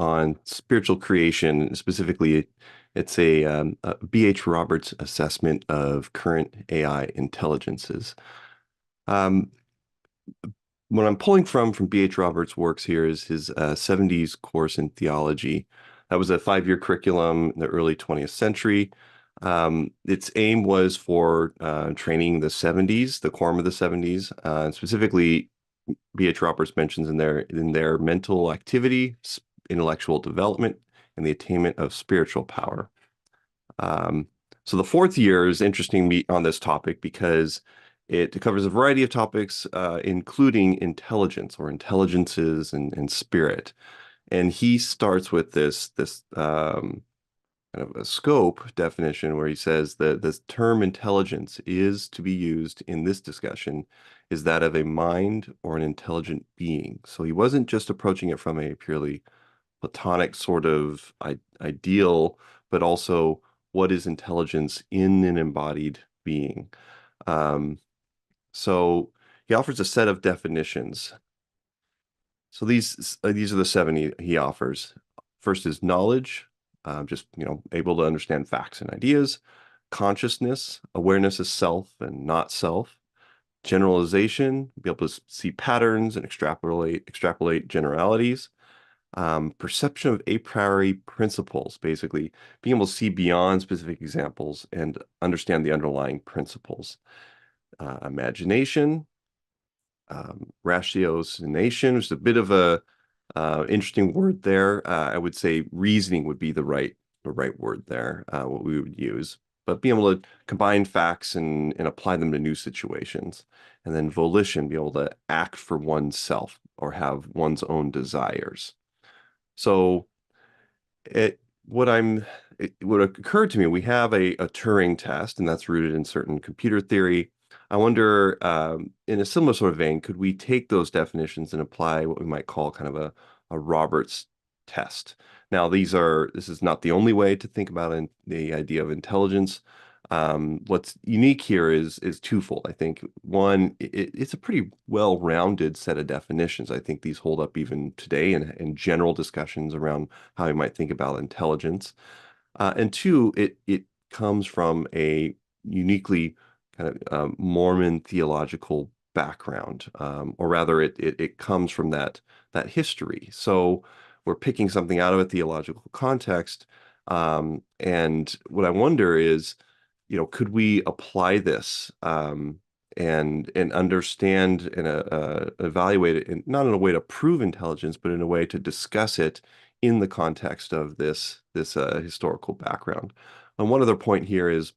on spiritual creation. Specifically, it's a B.H. Roberts assessment of current AI intelligences. Um, what I'm pulling from B.H. Roberts' works here is his 70s course in theology. That was a 5-year curriculum in the early 20th century. Its aim was for training the 70s, the quorum of the 70s, and specifically B.H. Roberts mentions in their mental activity, intellectual development, and the attainment of spiritual power. Um, so the 4th year is interesting on this topic because it covers a variety of topics, including intelligence or intelligences and spirit. And he starts with this kind of a scope definition where he says that this term intelligence is to be used in this discussion is that of a mind or an intelligent being. So he wasn't just approaching it from a purely Platonic sort of ideal, but also what is intelligence in an embodied being. Um, so he offers a set of definitions. So these are the 7 he offers. First is knowledge, just able to understand facts and ideas. Consciousness, awareness of self and not self. Generalization, be able to see patterns and extrapolate generalities. Perception of a priori principles, basically being able to see beyond specific examples and understand the underlying principles. Imagination, ratiocination, which is a bit of a interesting word there. I would say reasoning would be the right word there, what we would use. But being able to combine facts and apply them to new situations. And then volition, be able to act for oneself or have one's own desires. So what occurred to me, we have a Turing test, and that's rooted in certain computer theory. I wonder, in a similar sort of vein, could we take those definitions and apply what we might call kind of a Roberts test? Now, this is not the only way to think about the idea of intelligence. What's unique here is twofold. I think one, it's a pretty well-rounded set of definitions. I think these hold up even today in general discussions around how we might think about intelligence. And two, it comes from a uniquely kind of Mormon theological background, or rather, it comes from that history. So we're picking something out of a theological context, and what I wonder is, could we apply this and understand and evaluate it, not in a way to prove intelligence, but in a way to discuss it in the context of this historical background. And one other point here is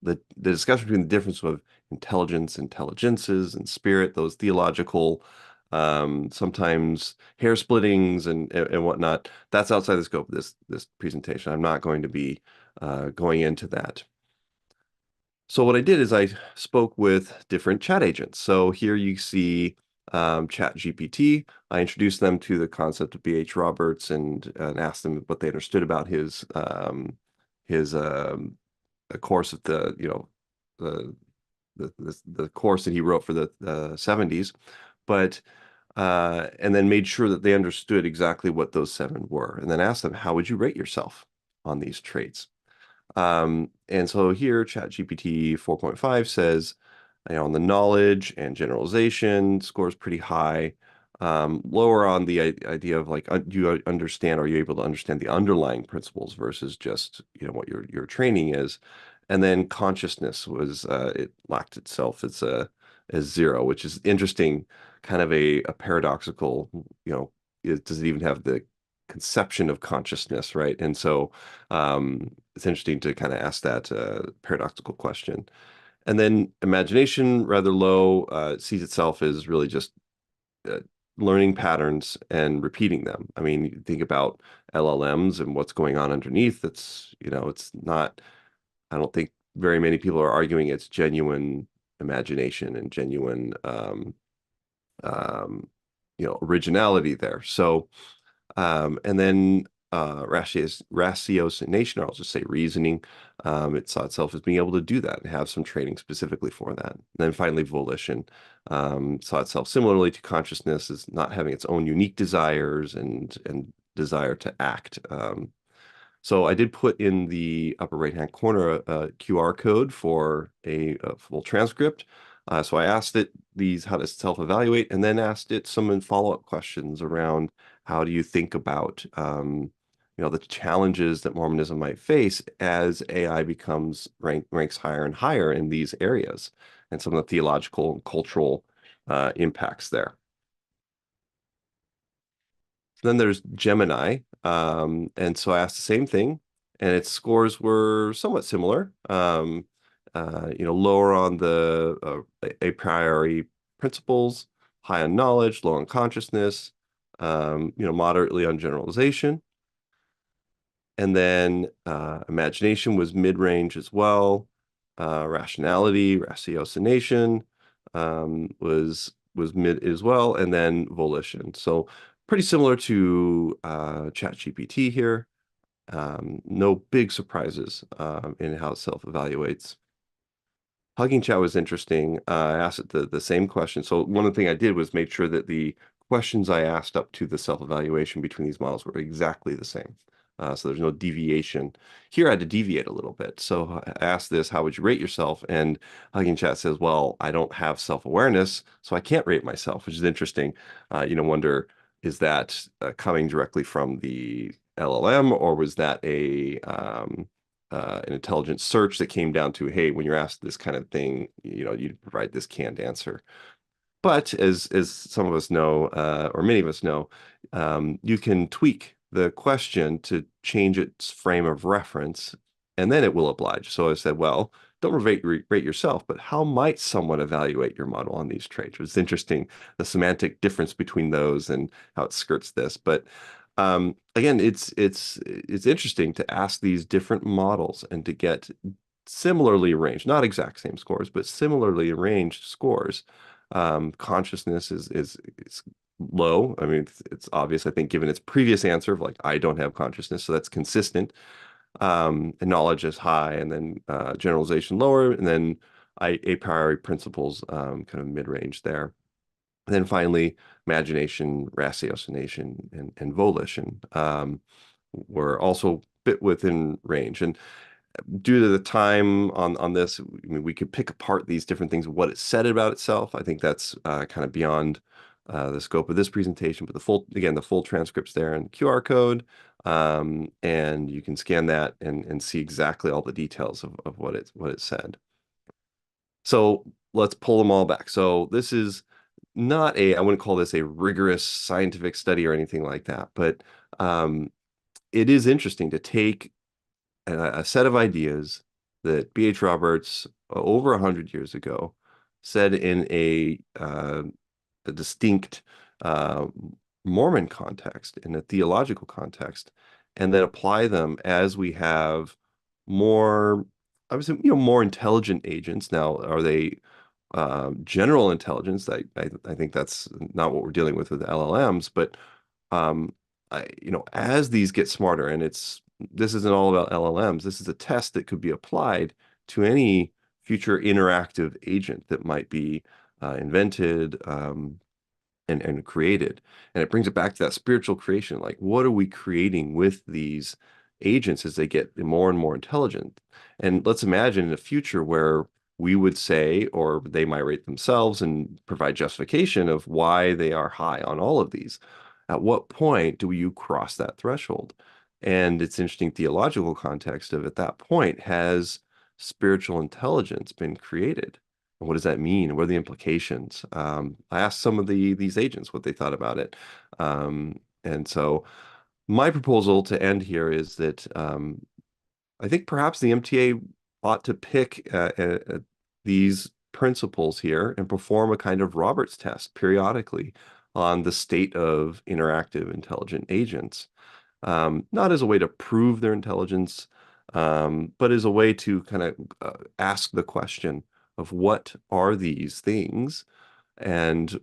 the discussion between the difference of intelligence, intelligences, and spirit, those theological sometimes hair splittings and whatnot. That's outside the scope of this presentation. I'm not going to be going into that. So what I did is I spoke with different chat agents. So here you see ChatGPT. I introduced them to the concept of B.H. Roberts and asked them what they understood about his course of the course that he wrote for the 70s, but and then made sure that they understood exactly what those 7 were, and then asked them, how would you rate yourself on these traits? And so here, ChatGPT 4.5 says, on the knowledge and generalization, scores pretty high. Lower on the idea of like, do you understand, are you able to understand the underlying principles versus just, what your training is? And then consciousness was, it lacked itself as 0, which is interesting, kind of a paradoxical, does it even have the conception of consciousness, right? And so it's interesting to kind of ask that paradoxical question. And then imagination, rather low, sees itself as really just uh, learning patterns and repeating them. I mean, you think about LLMs and what's going on underneath. It's not, I don't think very many people are arguing it's genuine imagination and genuine, originality there. So, and then ratiocination, or I'll just say reasoning, it saw itself as being able to do that and have some training specifically for that. And then finally, volition saw itself similarly to consciousness as not having its own unique desires and desire to act. So I did put in the upper right-hand corner a QR code for a full transcript. So I asked it these how to self-evaluate, and then asked it some follow-up questions around how do you think about the challenges that Mormonism might face as AI becomes ranks higher and higher in these areas, and some of the theological and cultural impacts there. Then there's Gemini, and so I asked the same thing, and its scores were somewhat similar. Lower on the a priori principles, high on knowledge, low on consciousness, moderately on generalization. And then imagination was mid-range as well. Rationality, ratiocination was mid as well, and then volition. So pretty similar to ChatGPT here. No big surprises in how it self-evaluates. Hugging Chat was interesting. I asked it the same question. So one of the things I did was make sure that the questions I asked up to the self-evaluation between these models were exactly the same. So there's no deviation. Here I had to deviate a little bit. So I asked this, how would you rate yourself? And Hugging Chat says, well, I don't have self-awareness, so I can't rate myself, which is interesting. Wonder, is that coming directly from the LLM, or was that an intelligent search that came down to, hey, when you're asked this kind of thing, you provide this canned answer. But as some of us know, or many of us know, you can tweak the question to change its frame of reference, and then it will oblige. So I said, well, don't rate yourself, but how might someone evaluate your model on these traits? It's interesting, the semantic difference between those and how it skirts this. But again, it's interesting to ask these different models and to get similarly arranged, not exact same scores, but similarly arranged scores. Consciousness is low. I mean, it's obvious, I think, given its previous answer of like, I don't have consciousness, so that's consistent. And knowledge is high, and then generalization lower, and then a priori principles kind of mid-range there. And then finally, imagination, ratiocination, and volition were also a bit within range. And due to the time on this, I mean, we could pick apart these different things, what it said about itself. I think that's kind of beyond the scope of this presentation, but the full transcript's there and QR code, and you can scan that and see exactly all the details of what it said. So let's pull them all back. So this is not I wouldn't call this a rigorous scientific study or anything like that, but it is interesting to take a set of ideas that B.H. Roberts, over 100 years ago, said in a distinct uh, Mormon context, in a theological context, and then apply them as we have more, obviously, more intelligent agents. Now, are they general intelligence? I think that's not what we're dealing with LLMs, but um, as these get smarter, and this isn't all about LLMs. This is a test that could be applied to any future interactive agent that might be invented and created. And it brings it back to that spiritual creation. Like, what are we creating with these agents as they get more and more intelligent? And let's imagine in a future where we would say, or they might rate themselves and provide justification of why they are high on all of these. At what point do you cross that threshold? And it's interesting theological context of, at that point, has spiritual intelligence been created? And what does that mean? What are the implications? I asked some of these agents what they thought about it. And so my proposal to end here is that I think perhaps the MTA ought to pick these principles here and perform a kind of Roberts test periodically on the state of interactive intelligent agents. Not as a way to prove their intelligence, but as a way to kind of ask the question of what are these things, and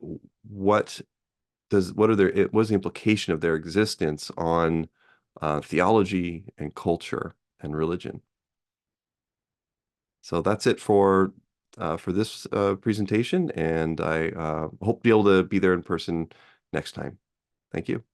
what what is the implication of their existence on theology and culture and religion. So that's it for this presentation, and I hope to be able to be there in person next time. Thank you.